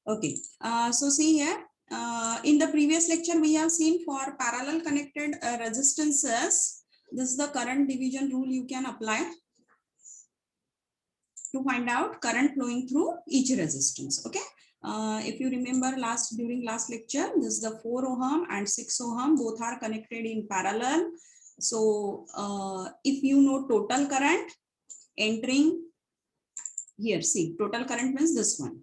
Okay, so see here, in the previous lecture, we have seen for parallel connected resistances, this is the current division rule you can apply to find out current flowing through each resistance. Okay, if you remember during last lecture, this is the 4 ohm and 6 ohm, both are connected in parallel. So if you know total current entering here, see, total current means this one.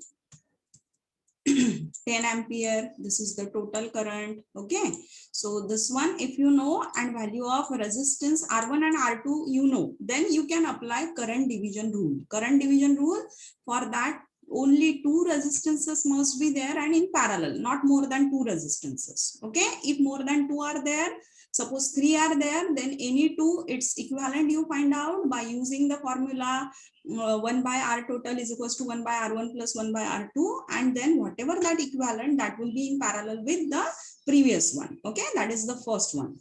10 ampere, this is the total current. Okay, so this one, if you know, and value of resistance R1 and R2 you know, then you can apply current division rule. Current division rule, for that only 2 resistances must be there and in parallel, not more than 2 resistances. Okay, if more than 2 are there, suppose 3 are there, then any 2, its equivalent you find out by using the formula 1 by R total is equals to 1 by R1 plus 1 by R2, and then whatever that equivalent, that will be in parallel with the previous one. Okay, that is the first one.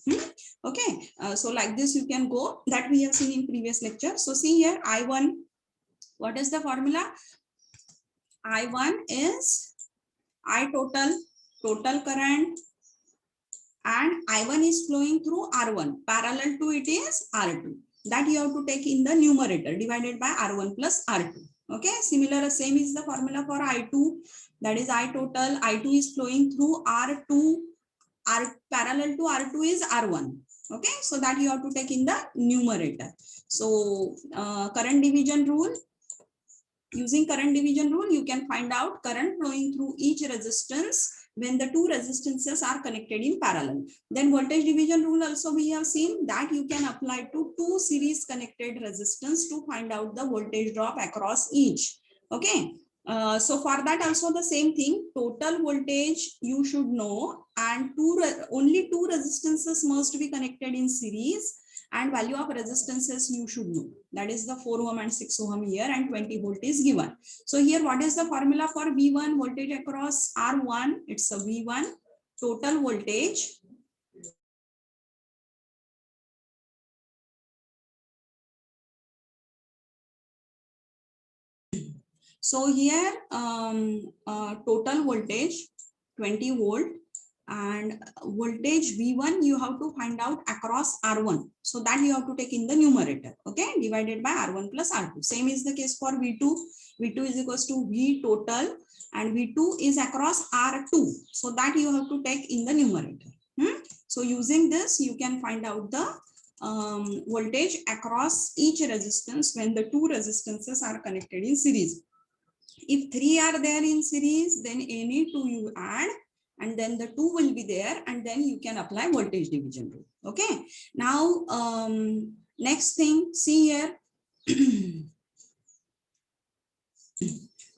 Okay, so like this you can go, that we have seen in previous lecture. So see here, I1, what is the formula? I1 is I total current, and I1 is flowing through R1, parallel to it is R2. That you have to take in the numerator, divided by R1 plus R2. Okay, similar, same is the formula for I2, that is I total. I2 is flowing through R2, parallel to R2 is R1. Okay, so that you have to take in the numerator. So current division rule, using current division rule, you can find out current flowing through each resistance when the 2 resistances are connected in parallel. Then voltage division rule also we have seen, that you can apply to 2 series connected resistance to find out the voltage drop across each. Okay, so for that also the same thing, total voltage you should know, and only 2 resistances must be connected in series, and value of resistances you should know, that is the 4 ohm and 6 ohm here, and 20 volt is given. So here what is the formula for V1, voltage across R1? It's a V1 total voltage so here total voltage 20 volt, and voltage V1 you have to find out across R1, so that you have to take in the numerator. Okay, divided by R1 plus R2. Same is the case for V2. V2 is equals to V total, and V2 is across R2, so that you have to take in the numerator. So using this you can find out the voltage across each resistance when the 2 resistances are connected in series. If 3 are there in series, then any 2 you add, and then the 2 will be there, and then you can apply voltage division rule. Okay, now next thing, see here.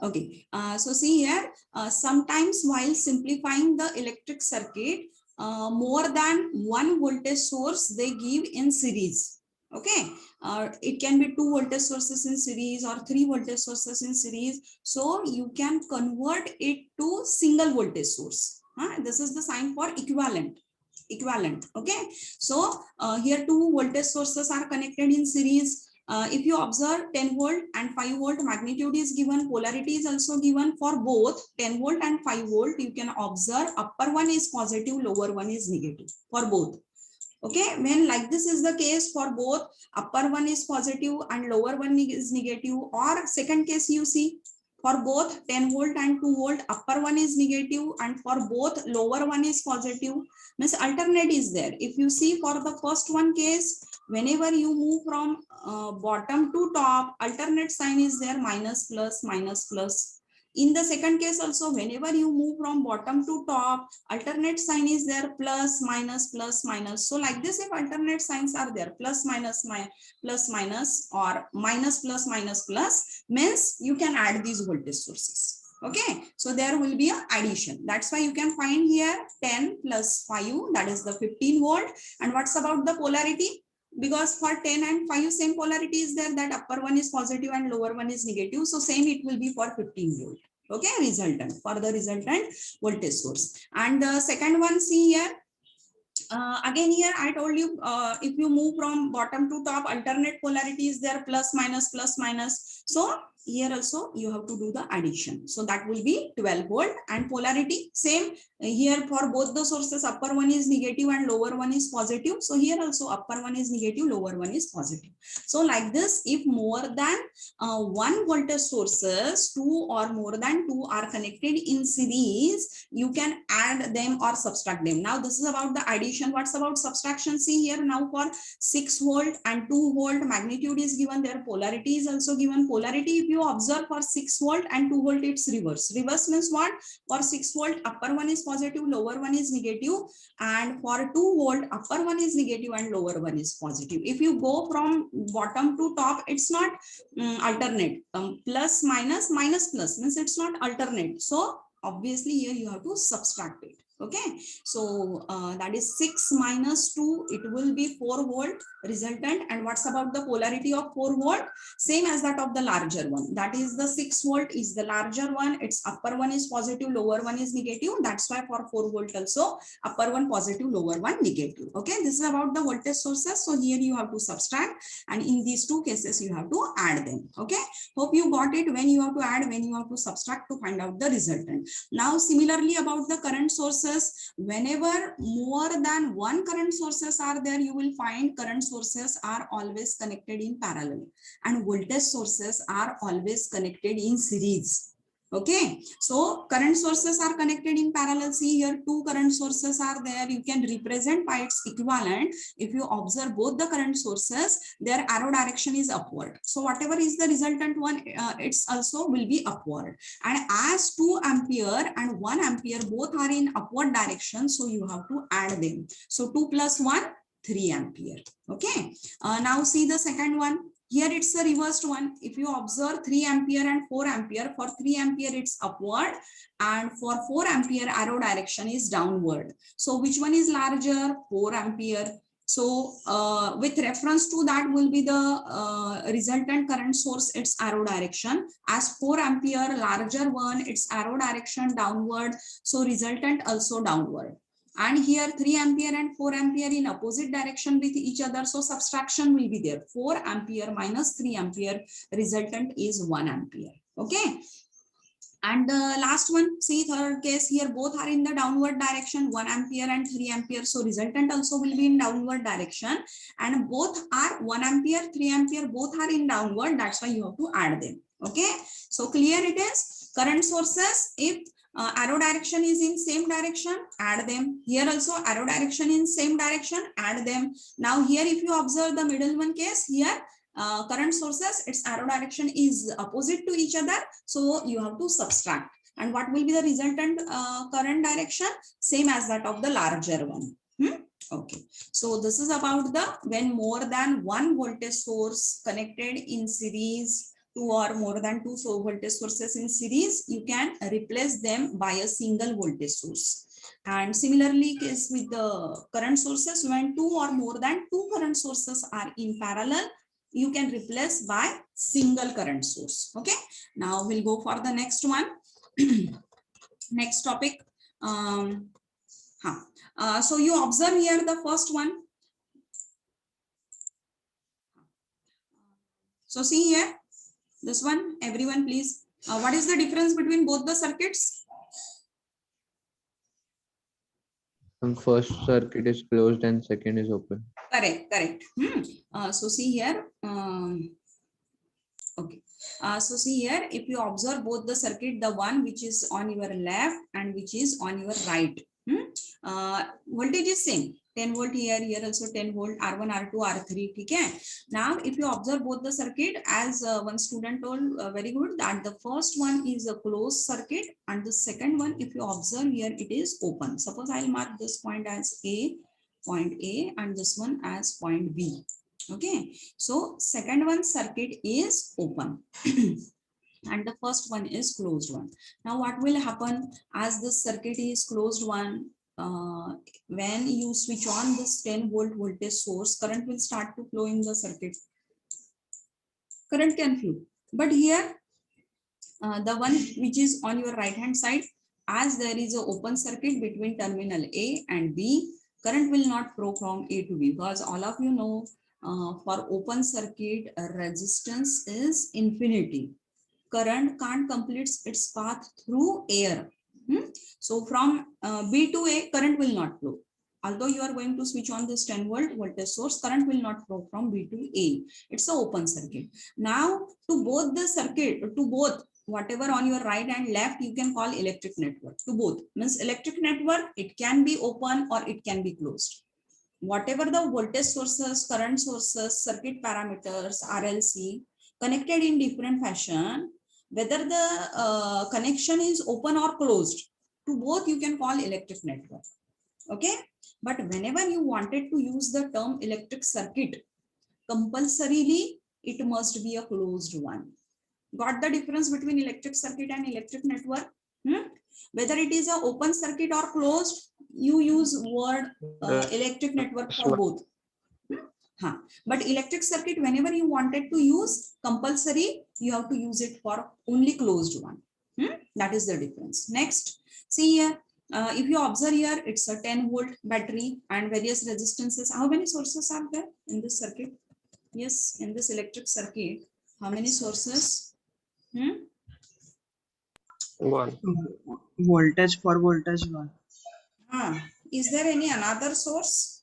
Okay, so see here, sometimes while simplifying the electric circuit, more than one voltage source they give in series. Okay, it can be 2 voltage sources in series or 3 voltage sources in series, so you can convert it to single voltage source. This is the sign for equivalent. Okay, so here 2 voltage sources are connected in series. If you observe, 10 volt and 5 volt magnitude is given, polarity is also given for both 10 volt and 5 volt. You can observe upper one is positive, lower one is negative for both. Okay, when like this is the case for both, upper one is positive and lower one is negative, or second case you see, for both 10 volt and 2 volt, upper one is negative, and for both lower one is positive, means alternate is there. If you see for the first one case, whenever you move from bottom to top, alternate sign is there, minus plus minus plus. In the second case also, whenever you move from bottom to top, alternate sign is there, plus minus plus minus. So like this, if alternate signs are there, plus minus or minus plus minus plus, means you can add these voltage sources. Okay, so there will be an addition. That's why you can find here 10 plus 5, that is the 15 volt. And what's about the polarity? Because for 10 and 5, same polarity is there, that upper one is positive and lower one is negative. So same it will be for 15 volt. Okay, resultant, for the resultant voltage source. And the second one, see here, again here I told you, if you move from bottom to top, alternate polarity is there, plus minus plus minus. So here also you have to do the addition. So that will be 12 volt, and polarity same here for both the sources. Upper one is negative and lower one is positive. So here also upper one is negative, lower one is positive. So like this, if more than one voltage sources, two or more than two are connected in series, you can add them or subtract them. Now this is about the addition. What's about subtraction? See here, now for 6 volt and 2 volt, magnitude is given, their polarity is also given. Polarity, if you observe for 6 volt and 2 volt, it's reverse. Reverse means what? For 6 volt, upper one is positive, lower one is negative, and for 2 volt, upper one is negative and lower one is positive. If you go from bottom to top, it's not alternate. Plus minus, minus plus means it's not alternate. So obviously here you have to subtract it. Okay, so that is 6 minus 2, it will be 4 volt resultant. And what's about the polarity of 4 volt? Same as that of the larger one. That is the 6 volt is the larger one. Its upper one is positive, lower one is negative. That's why for 4 volt also, upper one positive, lower one negative. Okay, this is about the voltage sources. So here you have to subtract, and in these two cases you have to add them. Okay, hope you got it. When you have to add, when you have to subtract to find out the resultant. Now similarly about the current sources, whenever more than one current sources are there, you will find current sources are always connected in parallel and voltage sources are always connected in series. Okay, so current sources are connected in parallel. See here, two current sources are there. You can represent by its equivalent. If you observe both the current sources, their arrow direction is upward. So whatever is the resultant one, it's also will be upward. And as 2 ampere and 1 ampere both are in upward direction, so you have to add them. So 2 plus 1, 3 ampere. Okay, now see the second one. Here it's a reversed one. If you observe 3 ampere and 4 ampere, for 3 ampere it's upward, and for 4 ampere arrow direction is downward. So which one is larger? 4 ampere. So with reference to that will be the resultant current source, its arrow direction. As 4 ampere larger one, its arrow direction downward. So resultant also downward. And here 3 ampere and 4 ampere in opposite direction with each other. So subtraction will be there. 4 ampere minus 3 ampere, resultant is 1 ampere. Okay. And the last one, see third case here, both are in the downward direction, 1 ampere and 3 ampere. So resultant also will be in downward direction. And both are 1 ampere, 3 ampere, both are in downward. That's why you have to add them. Okay. So clear it is. Current sources, if arrow direction is in same direction, add them. Here also arrow direction in same direction, add them. Now here if you observe the middle one case, here current sources, its arrow direction is opposite to each other, so you have to subtract. And what will be the resultant current direction? Same as that of the larger one. Okay, so this is about the when more than one voltage source connected in series, 2 or more than 2 voltage sources in series, you can replace them by a single voltage source. And similarly case with the current sources, when 2 or more than 2 current sources are in parallel, you can replace by single current source. Okay, now we'll go for the next one. Next topic. So you observe here the first one. So see here, this one, everyone please. What is the difference between both the circuits? First circuit is closed and second is open. Correct, correct. So see here. Okay. So see here, if you observe both the circuit, the one which is on your left and which is on your right, voltage is same. 10 volt here, here also 10 volt, R1, R2, R3. Okay. Now, if you observe both the circuit, as one student told very good, that the first one is a closed circuit and the second one, if you observe here, it is open. Suppose I'll mark this point as A, point A, and this one as point B. Okay, so second one circuit is open and the first one is closed one. Now what will happen as this circuit is closed one? When you switch on this 10 volt voltage source, current will start to flow in the circuit. Current can flow, but here the one which is on your right hand side, as there is an open circuit between terminal A and B, current will not flow from A to B, because all of you know for open circuit resistance is infinity. current can't complete its path through air. So from B to A, current will not flow. Although you are going to switch on this 10-volt voltage source, current will not flow from B to A. It's an open circuit. Now, to both the circuit, to both, whatever on your right and left, you can call electric network. To both means electric network, it can be open or it can be closed. Whatever the voltage sources, current sources, circuit parameters, RLC, connected in different fashion, whether the connection is open or closed, to both you can call electric network. Okay, but whenever you wanted to use the term electric circuit, compulsorily it must be a closed one. Got the difference between electric circuit and electric network? Whether it is an open circuit or closed, you use word electric network for both. But electric circuit, whenever you wanted to use, compulsory, you have to use it for only closed one. That is the difference. Next, see here, if you observe here, it's a 10-volt battery and various resistances. How many sources are there in this circuit? Yes, in this electric circuit, how many sources? One. Voltage for voltage one. Is there any another source?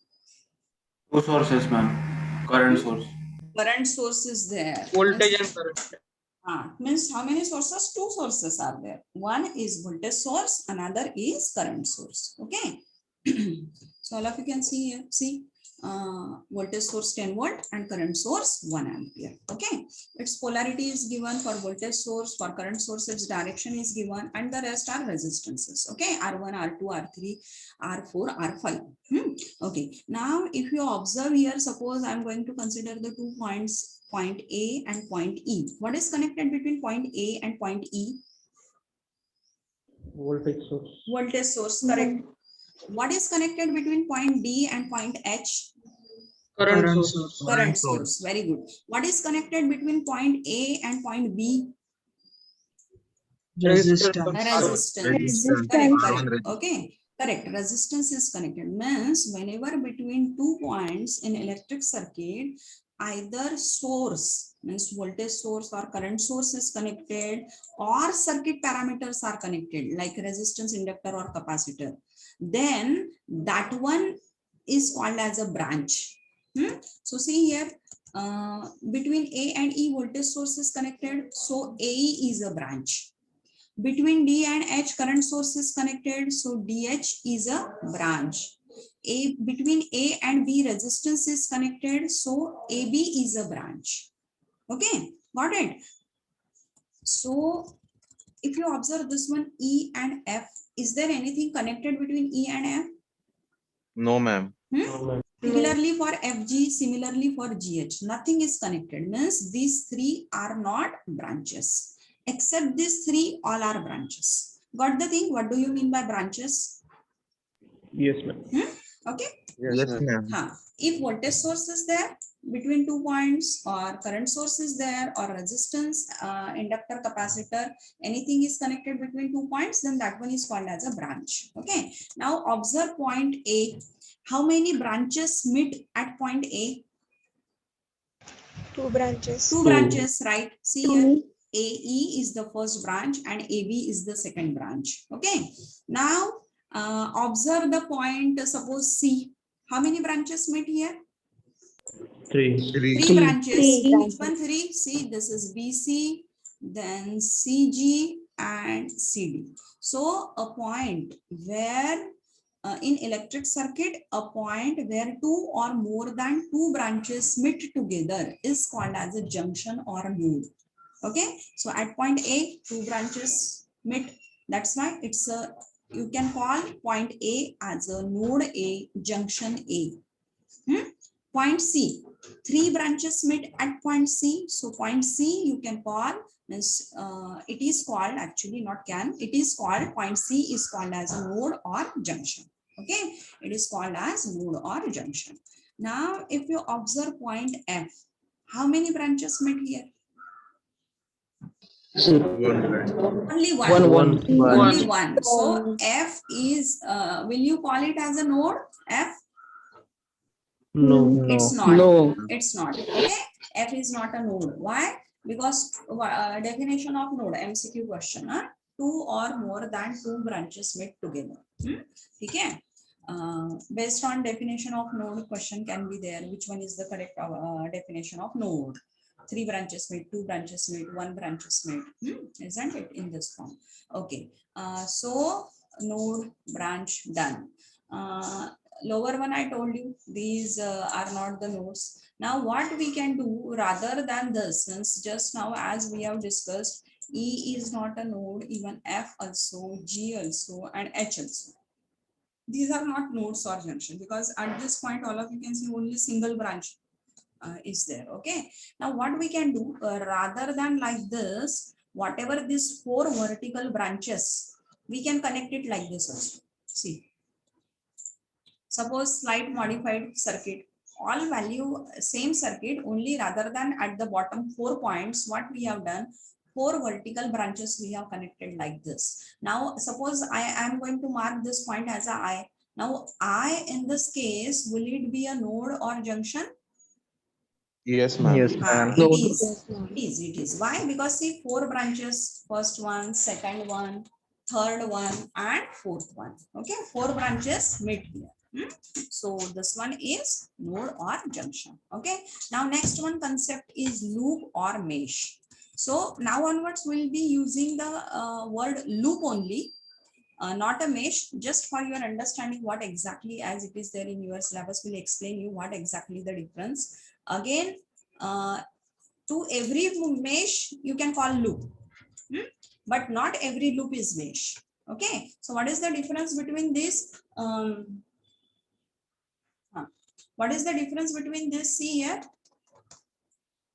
Two sources, ma'am. Current source. Current source is there. Voltage and current. Means how many sources? Two sources are there. One is voltage source, another is current source. Okay. So all of you can see here. See, voltage source 10 volt and current source 1 ampere. Okay. Its polarity is given for voltage source, for current source its direction is given, and the rest are resistances. Okay. R1, R2, R3, R4, R5. Okay. Now, if you observe here, suppose I'm going to consider the 2 points, point A and point E. What is connected between point A and point E? Voltage source. Voltage source, correct. What is connected between point D and point H? Current Current source. source. Current source. Very good. What is connected between point A and point B? Resistance. Resistance. Correct. Okay. Correct. Resistance is connected. Means whenever between 2 points in electric circuit, either source, means voltage source or current source is connected, or circuit parameters are connected, like resistance, inductor, or capacitor, then that one is called as a branch. So see here, between A and E voltage source is connected, so AE is a branch. Between D and H current source is connected, so DH is a branch. Between A and B resistance is connected, so AB is a branch. Okay, got it? So if you observe this one, E and F, is there anything connected between E and F? No, ma'am. Similarly for FG, similarly for GH, nothing is connected. Means these three are not branches. Except these three, all are branches. Got the thing? What do you mean by branches? Yes, ma'am. Okay. Yes, ma'am. If voltage source is there between 2 points, or current source is there, or resistance, inductor, capacitor, anything is connected between 2 points, then that one is called as a branch. Okay. Now observe point A. How many branches meet at point A? 2 branches. 2 branches, right? See here, AE is the first branch and AB is the second branch. Okay. Now observe the point, suppose C. How many branches meet here? 3. 3 branches. Which one 3? See, this is BC, then CG and CD. So a point where in electric circuit, a point where 2 or more than 2 branches meet together is called as a junction or a node. Okay, so at point A, 2 branches meet. That's why it's a, you can call point A as a node A, junction A. Point C, 3 branches meet at point C. So point C you can call, means it is called, actually not can, it is called, point C is called as a node or junction. Okay, it is called as node or junction. Now if you observe point F, how many branches meet here? Only one. Only one. So F is, will you call it as a node? F? No. It's not. No. It's not. Okay. F is not a node. Why? because definition of node MCQ question, two or more than two branches met together. Okay. Based on definition of node, question can be there. Which one is the correct definition of node? 3 branches made, 2 branches made, 1 branches made. Isn't it in this form? Okay. So node branch done. Lower one I told you these are not the nodes. Now what we can do rather than this, since just now as we have discussed, E is not a node, even F also, G also, and H also. These are not nodes or junction, because at this point all of you can see only single branch is there. Okay, now what we can do rather than like this, whatever these 4 vertical branches, we can connect it like this also. See, suppose slight modified circuit, all value same circuit, only rather than at the bottom 4 points, what we have done, 4 vertical branches we have connected like this. Now suppose I am going to mark this point as a I. Now I in this case, will it be a node or junction? Yes, ma'am. Yes, ma'am. It Node. is. It is. Why? Because see 4 branches, first one, second one, third one, and fourth one. Okay, 4 branches meet here. So this one is node or junction. Okay. Now next one concept is loop or mesh. So now onwards we'll be using the word loop only, not a mesh. Just for your understanding what exactly, as it is there in your syllabus, will explain you what exactly the difference. Again, to every mesh you can call loop, but not every loop is mesh. Okay, so what is the difference between this? What is the difference between this? See here,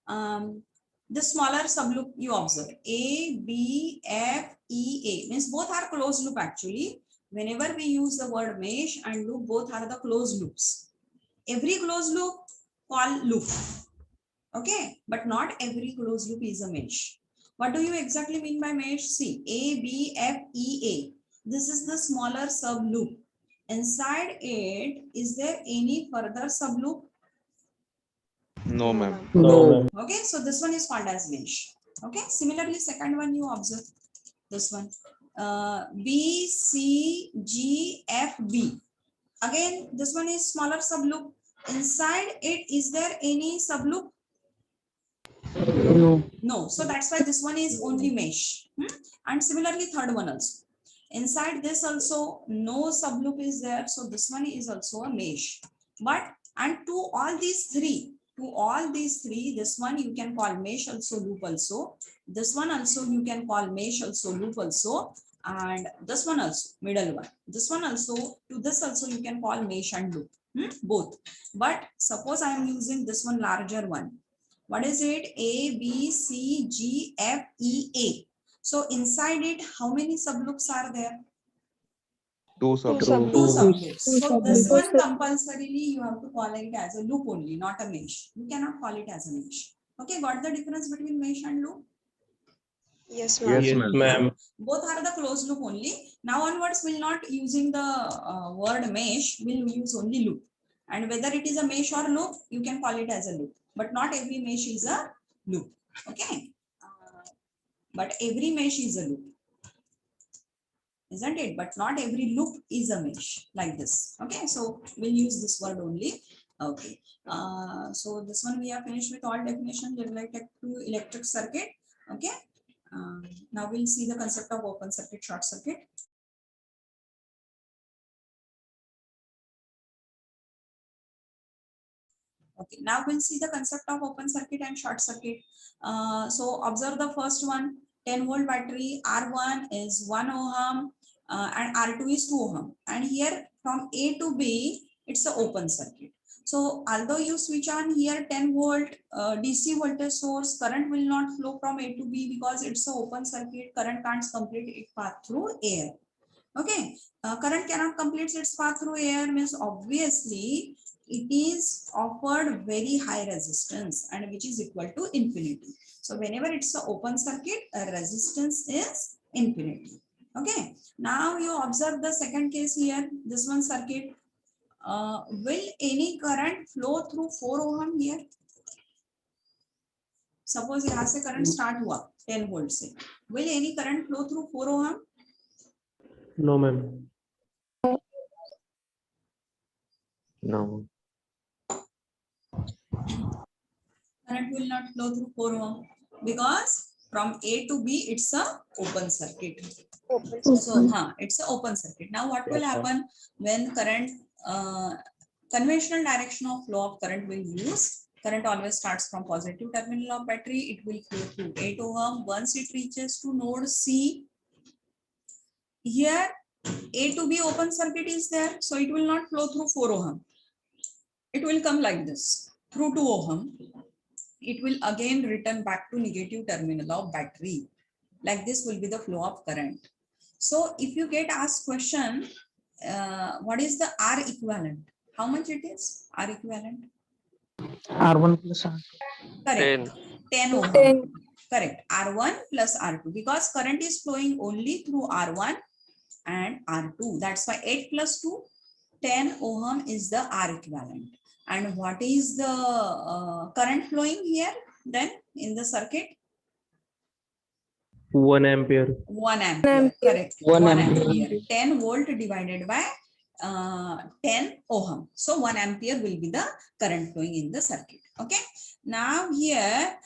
the smaller subloop you observe, A, B, F, E, A, means both are closed loop actually. Whenever we use the word mesh and loop, both are the closed loops. Every closed loop call loop. Okay, but not every closed loop is a mesh. What do you exactly mean by mesh? See, A, B, F, E, A. This is the smaller sub loop. Inside it, is there any further sub loop? No, ma'am. No. Okay, so this one is called as mesh. Okay, similarly, second one you observe this one. B, C, G, F, B. Again, this one is smaller sub loop. Inside it, is there any sub loop? No. No, so that's why this one is only mesh. And similarly, third one also. Inside this also no subloop is there, so this one is also a mesh. But and to all these three, this one you can call mesh also, loop also. This one also you can call mesh also, loop also. And this one also, middle one. This one also, to this also you can call mesh and loop. Both. But suppose I am using this one larger one. What is it? A, B, C, G, F, E, A. So inside it, how many subloops are there? 2 Two subgroups. subloops. Two subloops. So subloops. this one compulsorily you have to call it as a loop only, not a mesh. You cannot call it as a mesh. Okay, got the difference between mesh and loop? Yes, ma'am. Yes, Yes, ma'am. ma'am. Both are the closed loop only. Now onwards, we'll not using the word mesh, we'll use only loop. And whether it is a mesh or loop, you can call it as a loop. But not every mesh is a loop. Okay. But every mesh is a loop. Isn't it? But not every loop is a mesh like this. Okay. So we'll use this word only. Okay. So this one we have finished with all definitions related to electric circuit. Okay. Now we'll see the concept of open circuit, short circuit. Okay, now we'll see the concept of open circuit and short circuit. So observe the first one, 10 volt battery, R1 is 1 ohm and R2 is 2 ohm. And here from A to B, it's an open circuit. So although you switch on here 10 volt DC voltage source, current will not flow from A to B because it's an open circuit. Current can't complete its path through air. Okay, current cannot complete its path through air, means obviously it is offered very high resistance and which is equal to infinity. So whenever it's an open circuit, a resistance is infinity. Okay, now you observe the second case here, this one circuit. Will any current flow through 4 ohm here? Suppose यहाँ से current start हुआ 10 volt से, will any current flow through 4 ohm? No, ma'am. No. Current will not flow through 4 ohm because from A to B it's a open circuit. So it's an open circuit. Now what will happen when current conventional direction of flow of current will use? Current always starts from positive terminal of battery. It will flow through 8 ohm. Once it reaches to node C, here A to B open circuit is there, so it will not flow through 4 ohm. It will come like this through 2 ohm. It will again return back to negative terminal of battery. Like this will be the flow of current. So if you get asked question, what is the R equivalent? How much it is? R equivalent? R1 plus R2. Correct. 10 ohm. Correct. R1 plus R2 because current is flowing only through R1 and R2. That's why 8 plus 2, 10 ohm is the R equivalent. And what is the current flowing here then in the circuit? 1 ampere. 1 ampere. Correct. 1 1 ampere. ampere. 10 volt divided by 10 ohm. So 1 ampere will be the current flowing in the circuit. Okay. Now here,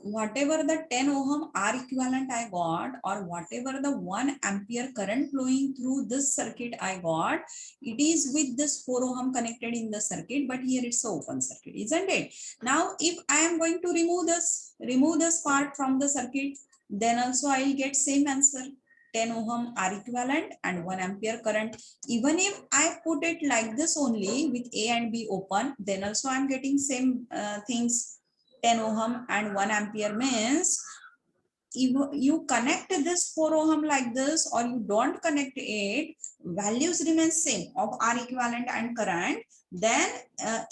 whatever the 10 ohm R equivalent I got, or whatever the 1 ampere current flowing through this circuit I got, it is with this 4 ohm connected in the circuit, but here it's an open circuit, isn't it? Now, if I am going to remove this part from the circuit, then also I will get same answer. 10 ohm R equivalent and 1 ampere current. Even if I put it like this only with A and B open, then also I'm getting same things. 10 ohm and 1 ampere means if you connect this 4 ohm like this or you don't connect it, values remain same of R equivalent and current. Then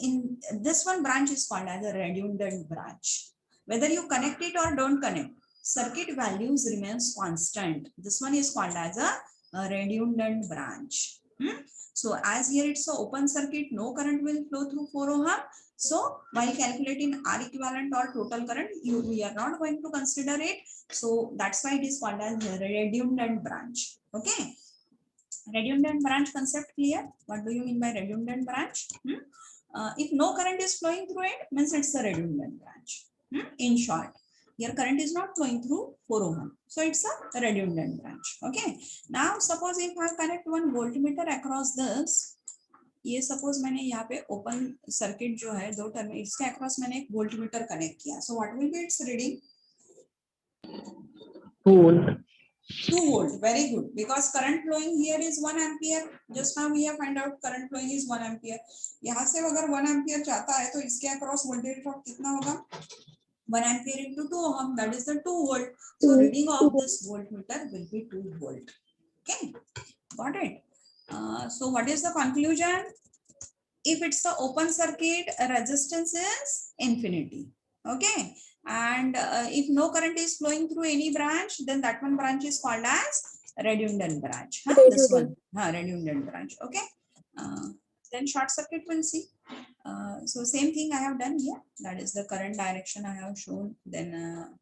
in this one branch is called as a redundant branch. Whether you connect it or don't connect, circuit values remains constant. This one is called as a redundant branch. So as here it's an open circuit, no current will flow through 4 ohm. So while calculating R equivalent or total current, we are not going to consider it. So that's why it is called as a redundant branch. Okay. Redundant branch concept clear? What do you mean by redundant branch? If no current is flowing through it, means it's a redundant branch. In short, here current is not flowing through 4 ohm. So it's a redundant branch. Okay. Now suppose if I connect one voltmeter across this, ये suppose मैंने यहाँ पे open circuit जो है 2 terminal, इसके across मैंने एक voltmeter connect किया. So what will be it's reading? 2 volt. 2 volt. Very good, because current flowing here is 1 ampere. Just now we have find out current flowing is 1 ampere. यहाँ से अगर 1 ampere चाहता है तो इसके अक्रॉस वोल्टेज ड्रॉप कितना होगा? 1 ampere into 2 ohm, that is the 2 volt. So reading of this voltmeter will be 2 volt. Okay, got it. So what is the conclusion? If it's an open circuit, resistance is infinity. Okay, and if no current is flowing through any branch, then that one branch is called as redundant branch. This one, redundant branch. Okay. Then short circuit we'll see. So same thing I have done here. That is the current direction I have shown. Then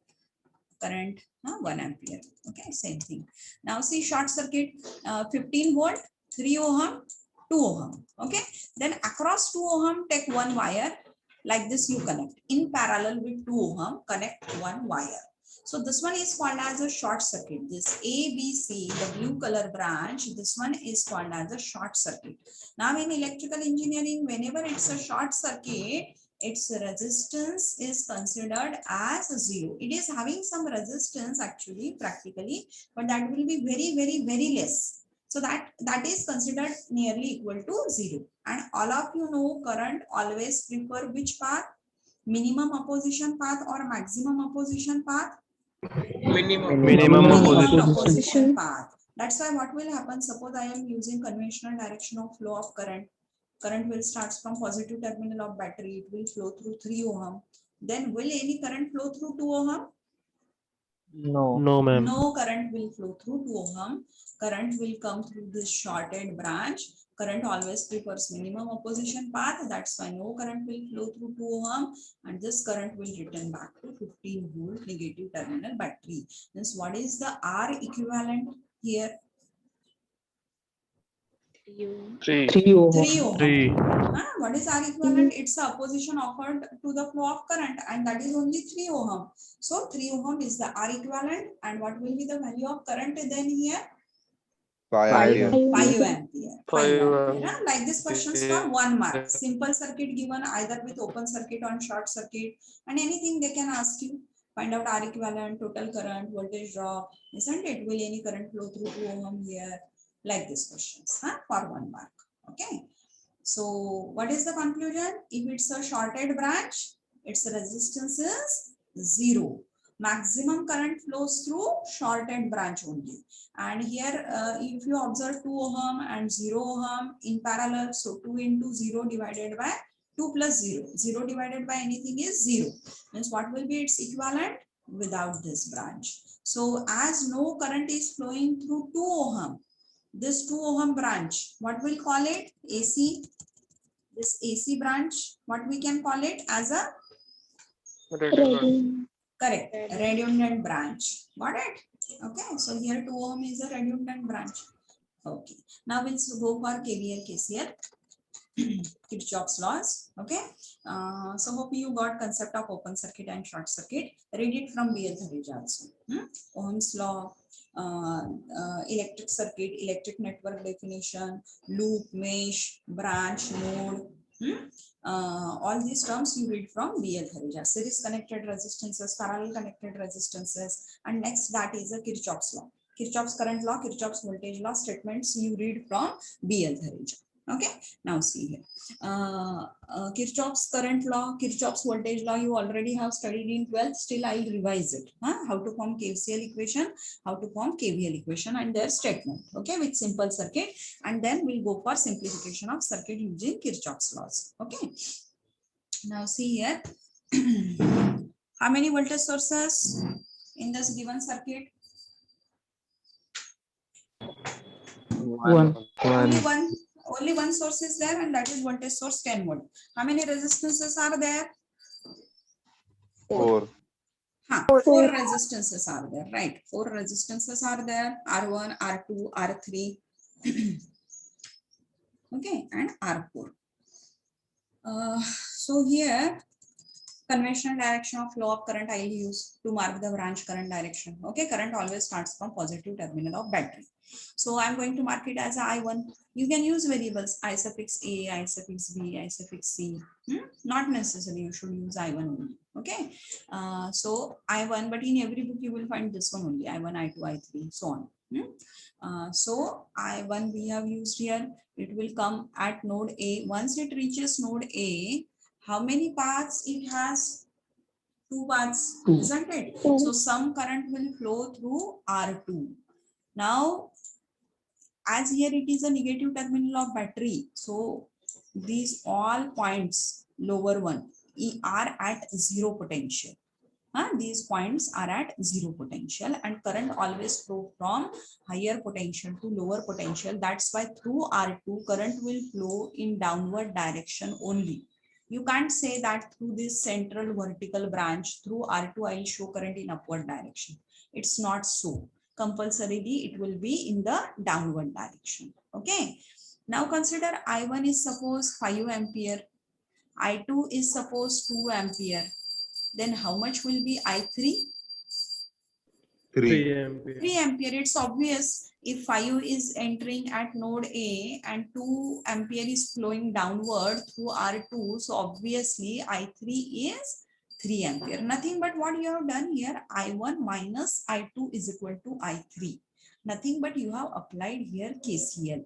current 1 ampere. Okay, same thing. Now see short circuit, 15 volt, 3 ohm, 2 ohm. Okay, then across 2 ohm take one wire like this, you connect in parallel with 2 ohm, connect one wire. So this one is called as a short circuit. This A, B, C, the blue color branch, this one is called as a short circuit. Now in electrical engineering, whenever it's a short circuit, its resistance is considered as 0. It is having some resistance actually practically, but that will be very less. So that is considered nearly equal to 0. And all of you know current always prefer which path? Minimum opposition path or maximum opposition path? Minimum opposition path. That's why what will happen, suppose I am using conventional direction of flow of current. Current will start from positive terminal of battery. It will flow through 3 ohm. Then will any current flow through 2 ohm? No. No, ma'am. No current will flow through 2 ohm. Current will come through this shorted branch. Current always prefers minimum opposition path. That's why no current will flow through 2 ohm. And this current will return back to 15 volt negative terminal battery. Means what is the R equivalent here? 3 3 ohm. 3 ohm. 3. What is R equivalent? It's the opposition offered to the flow of current, and that is only 3 ohm. So 3 ohm is the R equivalent, and what will be the value of current then here? 5 ampere. 5 ampere. 5 ampere. Five Like this questions for 1 mark. Simple circuit given either with open circuit or short circuit, and anything they can ask you. Find out R equivalent, total current, voltage drop, isn't it? Will any current flow through 2 ohm here? Like these questions, for 1 mark. Okay. So what is the conclusion? If it's a shorted branch, its resistance is 0. Maximum current flows through shorted branch only. And here, if you observe 2 ohm and 0 ohm in parallel, so 2 into 0 divided by 2 plus 0. 0 divided by anything is 0. Means what will be its equivalent? Without this branch. So as no current is flowing through 2 ohm, this 2 ohm branch, what we'll call it? AC. This AC branch, what we can call it as a? Correct, redundant branch. Got it? Okay, so here 2 ohm is a redundant branch. Okay, now we'll go for KVL, KCL, Kirchhoff's laws. Okay, so hope you got concept of open circuit and short circuit. Read it from B.L. Thareja also. Ohm's law, electric circuit, electric network definition, loop, mesh, branch, node. All these terms you read from B.L. Thareja. Series connected resistances, parallel connected resistances, and next that is a Kirchhoff's law. Kirchhoff's current law, Kirchhoff's voltage law statements you read from B.L. Thareja. Okay, now see here. Kirchhoff's current law, Kirchhoff's voltage law, you already have studied in 12th. Still, I'll revise it. How to form KCL equation, how to form KVL equation, and their statement. Okay, with simple circuit, and then we'll go for simplification of circuit using Kirchhoff's laws. Okay. Now see here. How many voltage sources in this given circuit? 1. Only one source is there, and that is voltage source 10 volt. How many resistances are there? 4. 4 resistances are there, right? 4 resistances are there. R1, R2, R3. Okay, and R4. So here, conventional direction of flow of current I will use to mark the branch current direction. Okay, current always starts from positive terminal of battery. So I'm going to mark it as I1. You can use variables I suffix A, I suffix B, I suffix C. Not necessarily you should use I1 only. Okay, so I1, but in every book you will find this one only, I1, I2, I3, so on. So I1 we have used here. It will come at node A. Once it reaches node A, how many paths it has? 2 paths, isn't it? So some current will flow through R2. Now, as here it is a negative terminal of battery, so these all points, lower one, are at 0 potential. These points are at 0 potential, and current always flow from higher potential to lower potential. That's why through R2 current will flow in downward direction only. You can't say that through this central vertical branch through R2 I will show current in upward direction. It's not so. Compulsorily it will be in the downward direction. Okay. Now consider I1 is suppose 5 ampere. I2 is suppose 2 ampere. Then how much will be I3? 3 ampere. 3 ampere. It's obvious. If 5 is entering at node A and 2 ampere is flowing downward through R2, so obviously I3 is 3 ampere. Nothing but what you have done here, I1 minus I2 is equal to I3. Nothing but you have applied here KCL.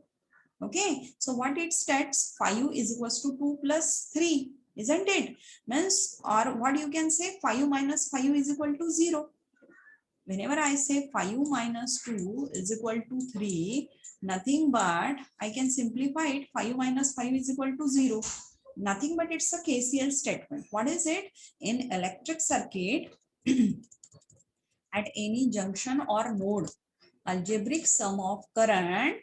Okay, so what it states, 5 is equals to 2 plus 3, isn't it? Means, or what you can say, 5 minus 5 is equal to 0. Whenever I say 5 minus 2 is equal to 3, nothing but I can simplify it. 5 minus 5 is equal to 0. Nothing but it's a KCL statement. What is it? In electric circuit, at any junction or node, algebraic sum of current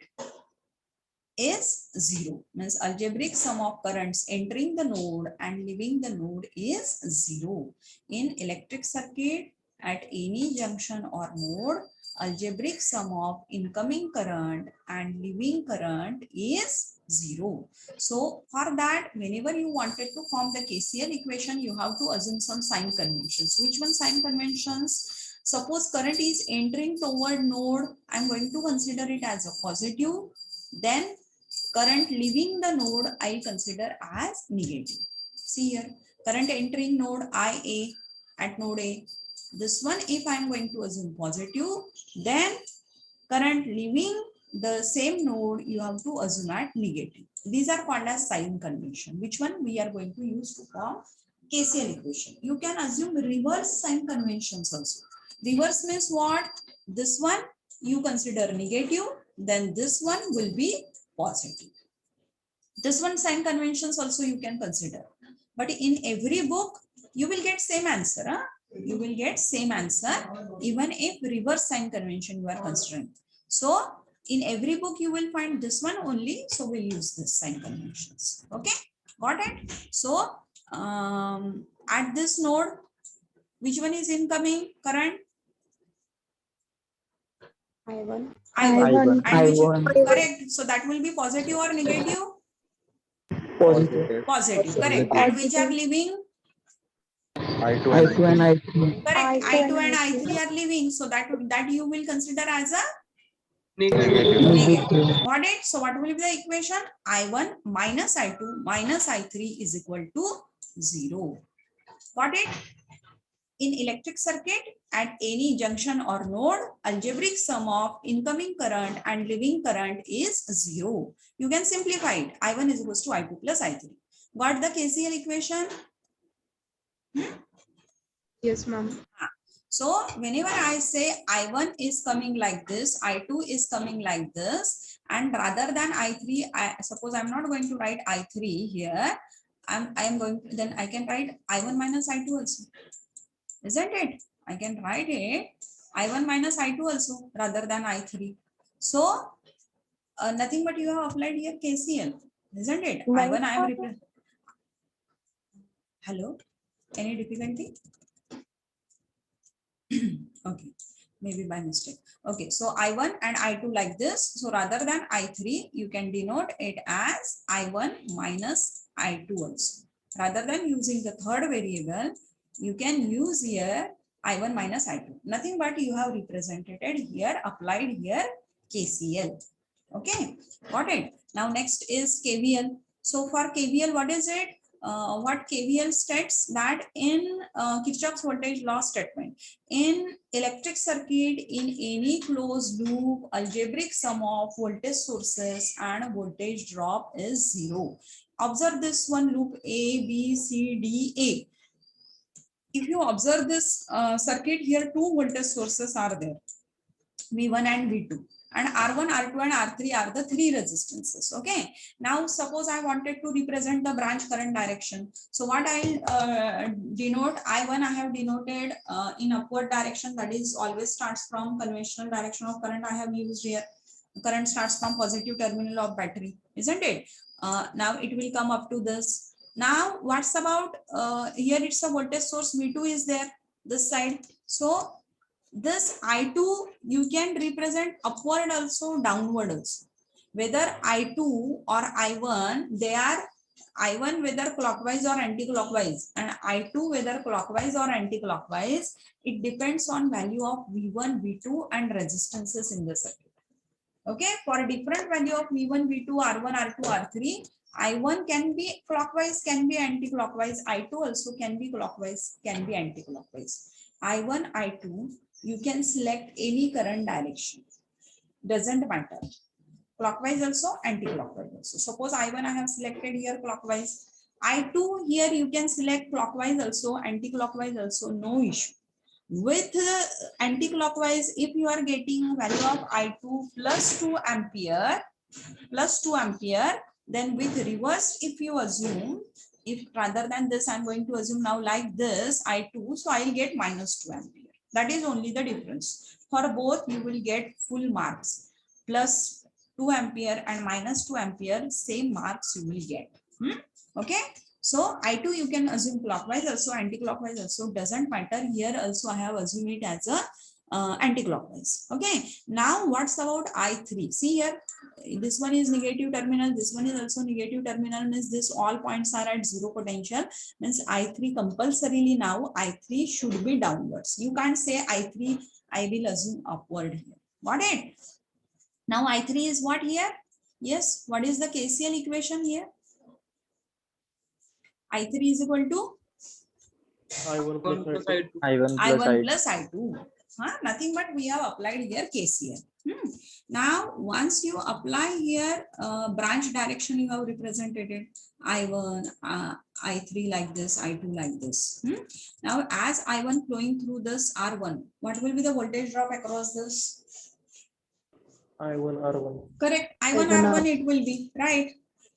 is 0. Means algebraic sum of currents entering the node and leaving the node is 0. In electric circuit, at any junction or node, algebraic sum of incoming current and leaving current is 0. So for that, whenever you wanted to form the KCL equation, you have to assume some sign conventions. Which one sign conventions? Suppose current is entering toward node, I'm going to consider it as a positive. Then current leaving the node, I consider as negative. See here, current entering node IA at node A. This one, if I am going to assume positive, then current leaving the same node, you have to assume at negative. These are called as sign convention. Which one we are going to use to form KCL equation? You can assume reverse sign conventions also. Reverse means what? This one you consider negative, then this one will be positive. This one sign conventions also you can consider. But in every book, you will get same answer. Huh? You will get same answer even if reverse sign convention you are considering. So in every book you will find this one only. So we'll use this sign conventions. Okay, got it? So at this node, which one is incoming current? I1. I1. And which I1. correct? So that will be positive or negative? Positive. Positive, correct. And which are leaving? I2 I2 and I3. Correct. I2 I2 and and I3. I3 are leaving. So that you will consider as a Negative. negative. Got it? So what will be the equation? I1 minus I2 minus I3 is equal to 0. Got it? In electric circuit, at any junction or node, algebraic sum of incoming current and leaving current is 0. You can simplify it. I1 is equal to I2 plus I3. Got the KCL equation? Yes, ma'am. So whenever I say I1 is coming like this, I2 is coming like this, and rather than I3, suppose I'm not going to write I3 here. Then I can write I1 minus I2 also. Isn't it? I can write it I1 minus I2 also rather than I3. So nothing but you have applied here KCL, isn't it? I1 I am replacing. Hello, any difficulty? Okay, maybe by mistake. Okay, so I1 and I2 like this. So rather than I3, you can denote it as I1 minus I2 also. Rather than using the third variable, you can use here I1 minus I2. Nothing but you have represented here, applied here KCL. Okay, got it. Now next is KVL. So for KVL, what is it? What KVL states that in Kirchhoff's voltage law statement, in electric circuit, in any closed loop, algebraic sum of voltage sources and voltage drop is 0. Observe this one loop A, B, C, D, A. If you observe this circuit here, two voltage sources are there, V1 and V2. And R1, R2 and R3 are the three resistances. Okay. Now suppose I wanted to represent the branch current direction. So what I'll denote, I1 I have denoted in upward direction, that is always starts from conventional direction of current I have used here. Current starts from positive terminal of battery, isn't it? Now it will come up to this. Now what's about here, it's a voltage source V2 is there, this side. So this I2 you can represent upward also, downward also. Whether I2 or I1, they are I1 whether clockwise or anti-clockwise, and I2 whether clockwise or anti-clockwise. It depends on value of V1, V2 and resistances in the circuit. Okay, for different value of V1, V2, R1, R2, R3, I1 can be clockwise, can be anti-clockwise. I2 also can be clockwise, can be anti-clockwise. I1, I2, you can select any current direction. Doesn't matter. Clockwise also, anti-clockwise also. Suppose I1 I have selected here clockwise. I2 here you can select clockwise also, anti-clockwise also, no issue. With anti-clockwise, if you are getting value of I2 plus 2 ampere, then with reverse, if you assume, if rather than this, I'm going to assume now like this I2, so I'll get minus 2 ampere. That is only the difference. For both, you will get full marks. Plus 2 ampere and minus 2 ampere, same marks you will get. Okay. So I2 you can assume clockwise also, anti-clockwise also, doesn't matter. Here also I have assumed it as a anti-clockwise. Okay. Now what's about I3? See here, this one is negative terminal, this one is also negative terminal, means this all points are at zero potential, means I3 compulsorily now I3 should be downwards. You can't say I3 I will assume upward here. Got it? Now I3 is what here? Yes, what is the KCL equation here? I3 is equal to I1 plus I2. I1 plus I2. Nothing but we have applied here KCL. Now, once you apply here branch direction, you have represented it I1, I3 like this, I2 like this. Now, as I1 flowing through this R1, what will be the voltage drop across this? I1 R1. Correct. I1 R1 it will be, right?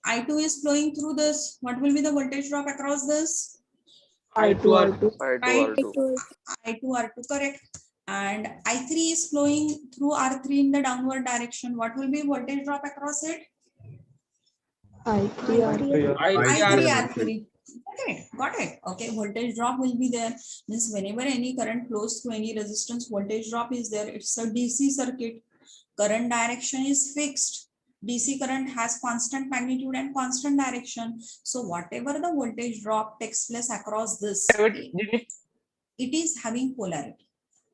I2 is flowing through this. What will be the voltage drop across this? I2 R2. Right. I2 R2, correct. And I3 is flowing through R3 in the downward direction. What will be voltage drop across it? I3 I3 R3. Got it. Okay, voltage drop will be there. Means whenever any current flows through any resistance, voltage drop is there. It's a DC circuit. Current direction is fixed. DC current has constant magnitude and constant direction. So whatever the voltage drop takes place across this, it is having polarity.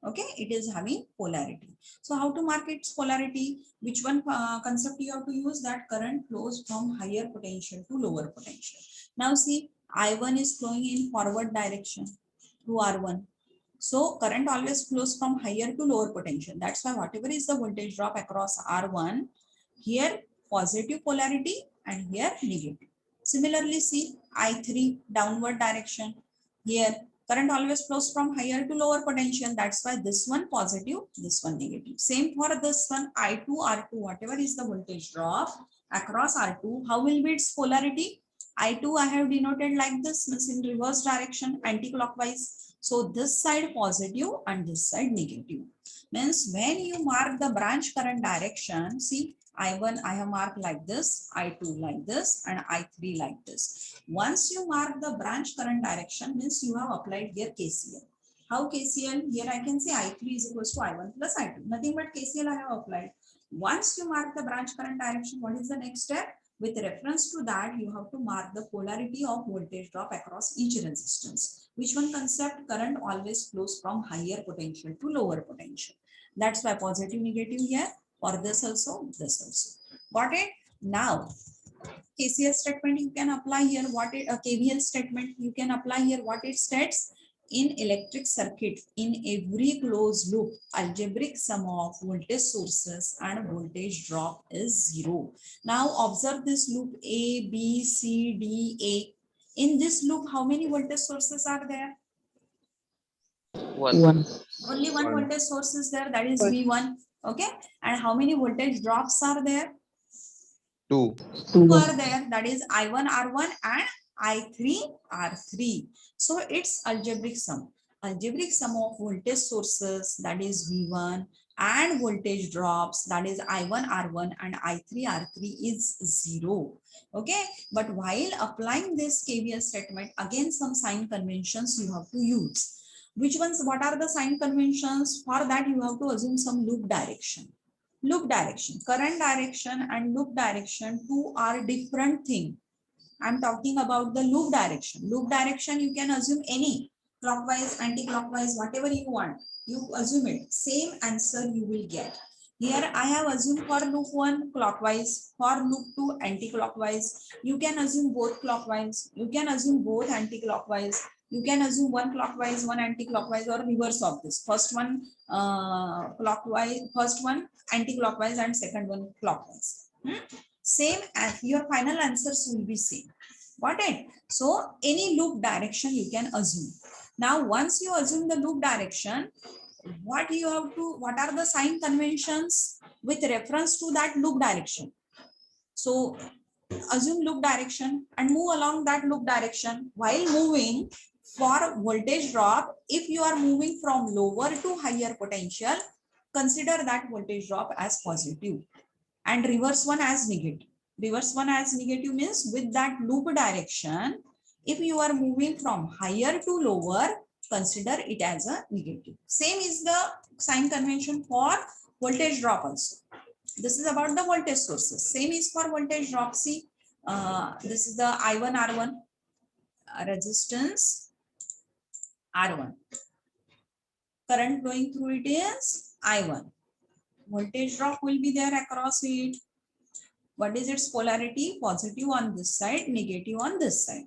Okay, it is having polarity. So how to mark its polarity? Which one concept you have to use? That current flows from higher potential to lower potential. Now see, I1 is flowing in forward direction through R1. So current always flows from higher to lower potential. That's why whatever is the voltage drop across R1, here positive polarity and here negative. Similarly, see I3 downward direction. Here current always flows from higher to lower potential. That's why this one positive, this one negative. Same for this one I2, R2, whatever is the voltage drop across R2, how will be its polarity? I2 I have denoted like this, means in reverse direction, anti-clockwise. So this side positive and this side negative. Means when you mark the branch current direction, see I1 I have marked like this, I2 like this, and I3 like this. Once you mark the branch current direction, means you have applied here KCL. How KCL? Here I can say I3 is equals to I1 plus I2. Nothing but KCL I have applied. Once you mark the branch current direction, what is the next step? With reference to that, you have to mark the polarity of voltage drop across each resistance. Which one concept? Current always flows from higher potential to lower potential. That's why positive, negative here. For this also, this also. Got it? Now, KCL statement you can apply here. What it, a KVL statement you can apply here. What it states? In electric circuit, in every closed loop, algebraic sum of voltage sources and voltage drop is 0. Now observe this loop A, B, C, D, A. In this loop, how many voltage sources are there? One. Only one voltage source is there, that is V1. Okay. And how many voltage drops are there? Two. Two are there, that is I1 R1 and I3 R3. So it's algebraic sum. Algebraic sum of voltage sources, that is V1, and voltage drops, that is I1 R1 and I3 R3 is 0. Okay. But while applying this KVL statement, again some sign conventions you have to use. Which ones? What are the sign conventions? For that you have to assume some loop direction. Loop direction, current direction and loop direction, two are different things. I'm talking about the loop direction. Loop direction you can assume any, clockwise, anti-clockwise, whatever you want. You assume it. Same answer you will get. Here I have assumed for loop 1 clockwise, for loop 2 anti-clockwise. You can assume both clockwise. You can assume both anti-clockwise. You can assume one clockwise, one anti-clockwise, or reverse of this. First one clockwise, first one anti-clockwise, and second one clockwise. Same as your final answers will be same. Got it? So any loop direction you can assume. Now once you assume the loop direction, what you have to, what are the sign conventions with reference to that loop direction? So assume loop direction and move along that loop direction. While moving, for voltage drop, if you are moving from lower to higher potential, consider that voltage drop as positive and reverse one as negative. Reverse one as negative means with that loop direction, if you are moving from higher to lower, consider it as a negative. Same is the sign convention for voltage drop also. This is about the voltage sources. Same is for voltage drop. See, this is the I1 R1 resistance R1. Current flowing through it is I1. Voltage drop will be there across it. What is its polarity? Positive on this side, negative on this side.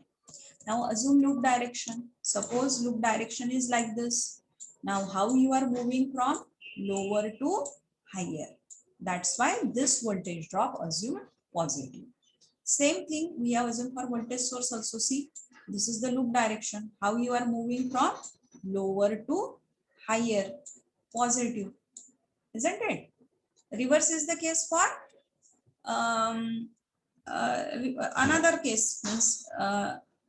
Now assume loop direction. Suppose loop direction is like this. Now how you are moving from lower to higher. That's why this voltage drop assumed positive. Same thing we have assumed for voltage source also. See, this is the loop direction. How you are moving from lower to higher, positive, isn't it? Reverse is the case for another case means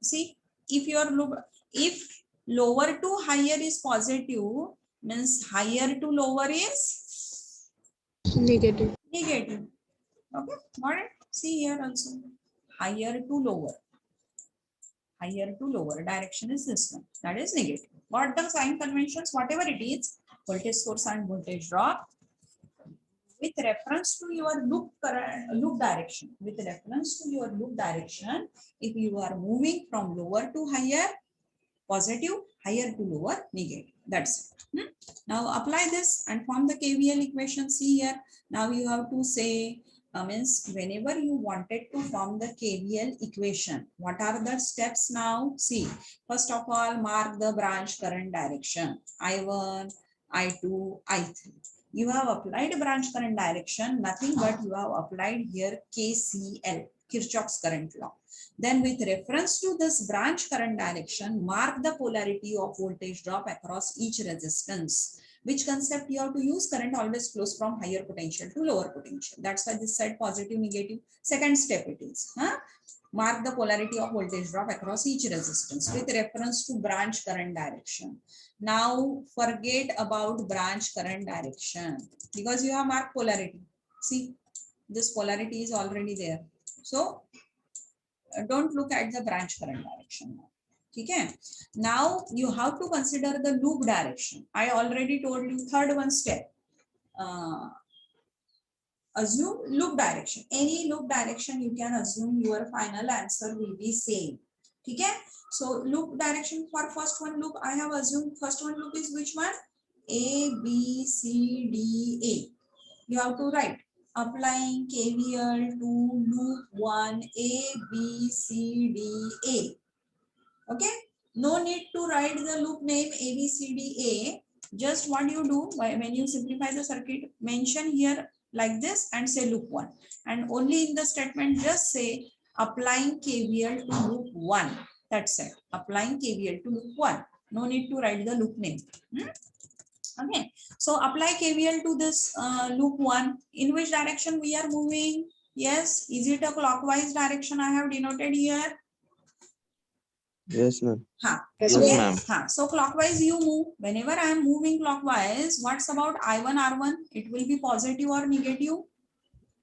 see, if your loop, if lower to higher is positive, means higher to lower is Negative. negative. Okay, got it? See here also, higher to lower. Higher to lower direction is this one, that is negative. What the sign conventions, whatever it is, voltage source and voltage drop, with reference to your loop current, loop direction, with reference to your loop direction, if you are moving from lower to higher, positive, higher to lower, negative. That's it. Now apply this and form the KVL equation. See here. Now you have to say, means whenever you wanted to form the KVL equation, what are the steps now? See, first of all, mark the branch current direction. I1, I2, I3. You have applied branch current direction, nothing but you have applied here KCL, Kirchhoff's current law. Then with reference to this branch current direction, mark the polarity of voltage drop across each resistance. Which concept you have to use? Current always flows from higher potential to lower potential. That's why this side positive, negative. Second step it is. Mark the polarity of voltage drop across each resistance with reference to branch current direction. Now forget about branch current direction because you have marked polarity. See, this polarity is already there. So don't look at the branch current direction. Okay. Now you have to consider the loop direction. I already told you third one step. Assume loop direction. Any loop direction you can assume your final answer will be same. Okay. So loop direction for first one loop, I have assumed first one loop is which one? A, B, C, D, A. You have to write applying KVL to loop 1, A, B, C, D, A. Okay. No need to write the loop name A, B, C, D, A. Just what you do when you simplify the circuit, mention here like this and say loop 1. And only in the statement just say applying KVL to loop 1. That's it. Applying KVL to loop 1. No need to write the loop name. Okay. So apply KVL to this loop 1. In which direction we are moving? Yes. Is it a clockwise direction I have denoted here? Yes, ma'am. Yes, Okay. ma'am. So clockwise you move. Whenever I am moving clockwise, what's about I1 R1? It will be positive or negative?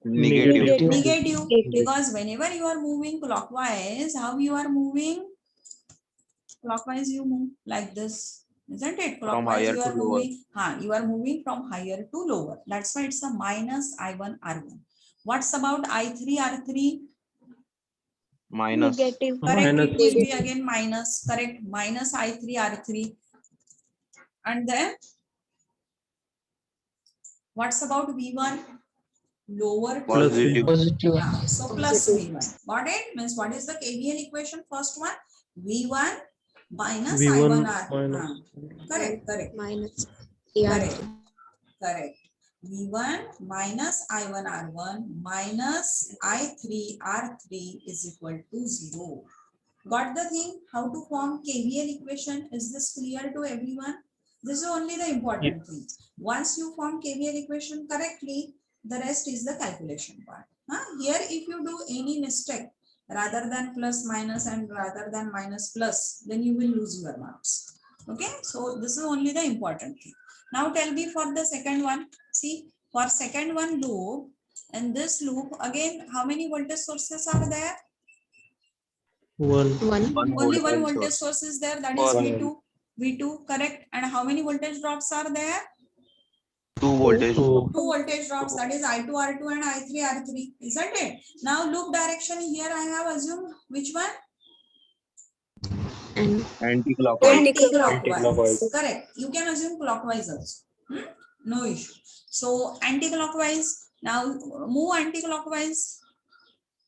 Negative. Negative. Because whenever you are moving clockwise, how you are moving? Clockwise you move like this, isn't it? Clockwise you are moving. You are moving from higher to lower. That's why it's a minus I1 R1. What's about I3 R3? Minus. Negative. Correct. Minus. It will be again minus. Correct. Minus I3 R3. And then what's about V1? Lower to Positive. Positive. so plus V1. Got it? Means what is the KVL equation? First one, V1 minus V1 I1 R. minus. Correct. Correct. Minus. Correct. Correct. V1 minus I1 R1 minus I3 R3 is equal to 0. Got the thing? How to form KVL equation? Is this clear to everyone? This is only the important thing. Once you form KVL equation correctly, the rest is the calculation part. Here, if you do any mistake, rather than plus minus and rather than minus plus, then you will lose your marks. Okay, so this is only the important thing. Now tell me for the second one. See, for second one loop, in this loop again, how many voltage sources are there? One. Only one voltage source is there, that is One. V2. V2, correct. And how many voltage drops are there? 2 voltage. Two. Two voltage drops, that is I2 R2 and I3 R3, isn't it? Now loop direction here I have assumed which one? Anti-clockwise. Anti-clockwise. Correct. You can assume clockwise also. No issue. So anti-clockwise. Now move anti-clockwise.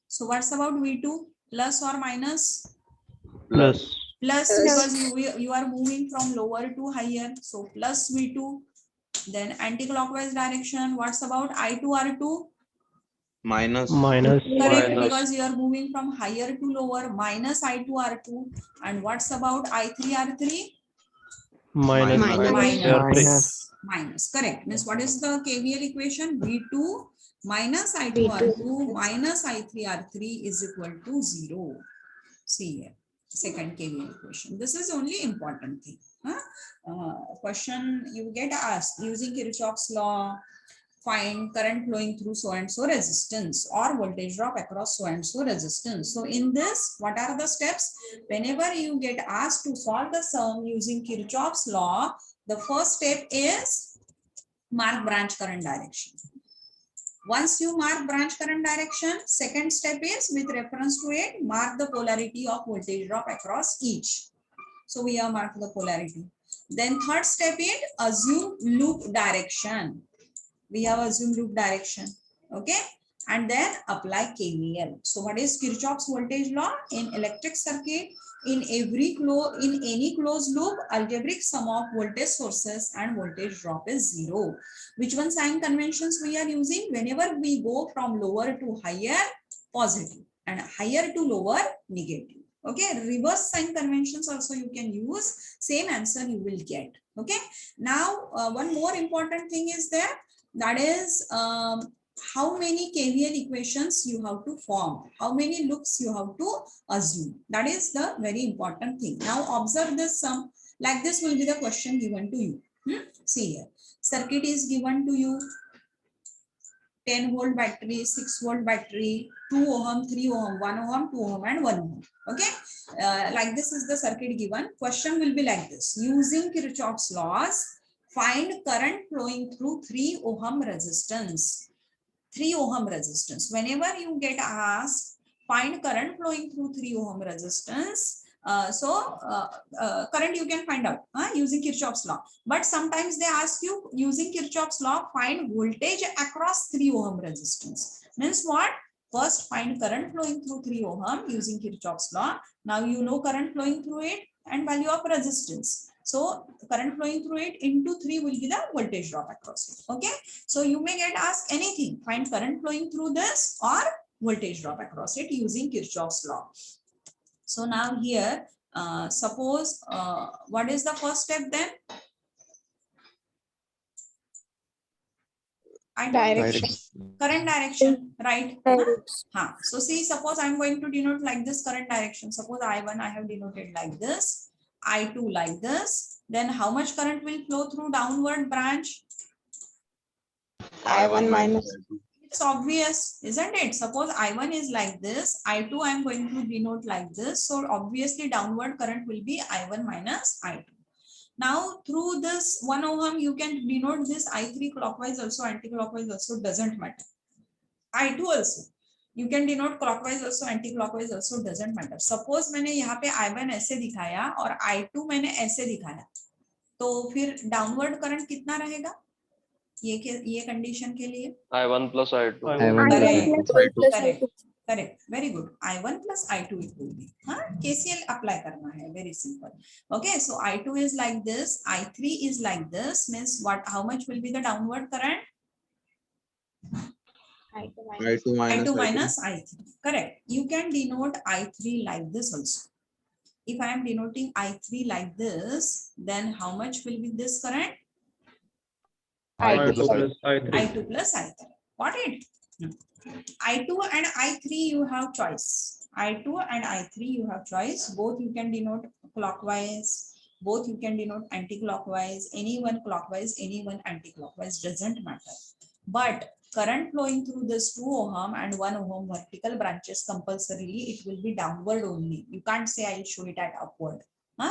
So what's about V2? Plus or minus? Plus. Plus, because you are moving from lower to higher. So plus V2. Then anti-clockwise direction. What's about I2 R2? Minus. Correct, because you are moving from higher to lower, minus I2 R2. And what's about I3 R3? Minus. Correct. Means what is the KVL equation? V2 minus I2 R2 minus I3 R3 is equal to 0. See here, second KVL equation. This is only important thing. Question you get asked using Kirchhoff's law. Find current flowing through so and so resistance or voltage drop across so and so resistance. So in this, what are the steps? Whenever you get asked to solve the sum using Kirchhoff's law, the first step is mark branch current direction. Once you mark branch current direction, second step is with reference to it, mark the polarity of voltage drop across each. So we have marked the polarity. Then third step is assume loop direction. We have assumed loop direction, okay, and then apply KVL. So what is Kirchhoff's voltage law? In electric circuit, in any closed loop, algebraic sum of voltage sources and voltage drop is 0. Which one sign conventions we are using? Whenever we go from lower to higher, positive, and higher to lower, negative. Okay, reverse sign conventions also you can use, same answer you will get. Okay, now one more important thing is there. That is how many KVL equations you have to form, how many loops you have to assume. That is the very important thing. Now observe this sum. Like this will be the question given to you. See here, circuit is given to you. 10 volt battery, 6 volt battery, 2 ohm, 3 ohm, 1 ohm, 2 ohm and 1 ohm. Okay, like this is the circuit given. Question will be like this. Using Kirchhoff's laws, find current flowing through 3 ohm resistance. 3 ohm resistance. Whenever you get asked, find current flowing through 3 ohm resistance. Current you can find out using Kirchhoff's law. But sometimes they ask you using Kirchhoff's law, find voltage across 3 ohm resistance. Means what? First find current flowing through 3 ohm using Kirchhoff's law. Now you know current flowing through it and value of resistance. So current flowing through it into 3 will be the voltage drop across it. Okay. So you may get asked anything. Find current flowing through this or voltage drop across it using Kirchhoff's law. So now here, suppose what is the first step then? Direction. Current direction, right? So see, suppose I'm going to denote like this current direction. Suppose I1 I have denoted like this, I2 like this. Then how much current will flow through downward branch? I1 minus. It's obvious, isn't it? Suppose I1 is like this, I2 I'm going to denote like this. So obviously downward current will be I1 minus I2. Now through this 1 ohm, you can denote this I3 clockwise also, anti-clockwise also, doesn't matter. I2 also. You can denote clockwise also, anti-clockwise also, doesn't matter. Suppose मैंने यहाँ पे I1 ऐसे दिखाया और I2 मैंने ऐसे दिखाया. तो फिर downward current कितना रहेगा? ये कंडीशन के लिए I1 plus I2. Correct. Very good. I1 plus I2 it will be. KCL apply करना है. Very simple. Okay. So I2 is like this. I3 is like this. Means what? How much will be the downward current? I2 minus I3. Correct. You can denote I3 like this also. If I am denoting I3 like this, then how much will be this current? I2 plus I3. I2 plus I3. Got it? I2 and I3 you have choice. I2 and I3 you have choice. Both you can denote clockwise, both you can denote anti-clockwise, any one clockwise, any one anti-clockwise, doesn't matter. But current flowing through this 2 ohm and 1 ohm vertical branches, compulsorily it will be downward only. You can't say I'll show it at upward,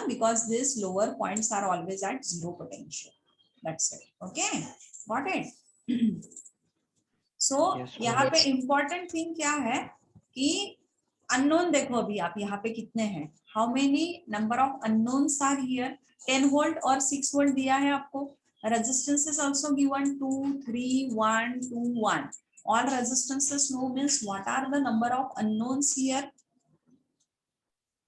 because these lower points are always at zero potential. That's it. Okay, got it. So Yes, यहाँ पे Yes. important thing क्या है कि unknown देखो अभी आप यहाँ पे कितने हैं, how many number of unknowns are here. 10 volt और 6 volt दिया है आपको. Resistance is also given 2, 3, 1, 2, 1. All resistances no means what are the number of unknowns here?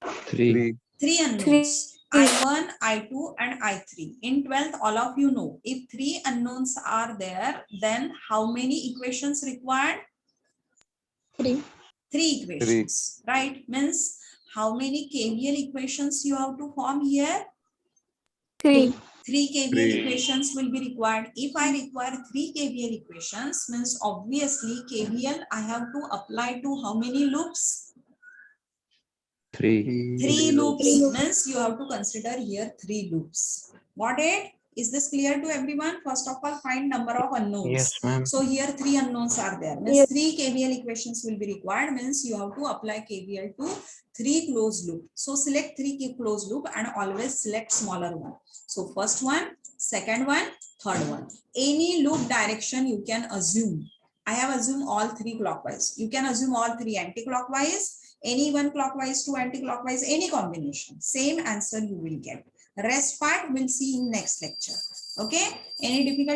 3. 3 unknowns. I1, I2 and I3. In 12th, all of you know, if 3 unknowns are there, then how many equations required? 3. 3 equations, right? Means how many KVL equations you have to form here? 3. 3 KVL equations will be required. If I require 3 KVL equations, means obviously KVL I have to apply to how many loops? 3. 3 loops. Three loops. Means you have to consider here 3 loops. Got it? Is this clear to everyone? First of all, find number of unknowns. Yes, ma'am. So here 3 unknowns are there. Means Yes. 3 KVL equations will be required. Means you have to apply KVL to 3 closed loop. So select 3 closed loop and always select smaller one. So first one, second one, third one. Any loop direction you can assume. I have assumed all 3 clockwise. You can assume all 3 anti-clockwise. Any one clockwise, 2 anti-clockwise, any combination. Same answer you will get. Rest part we'll see in next lecture. Okay? Any difficulty?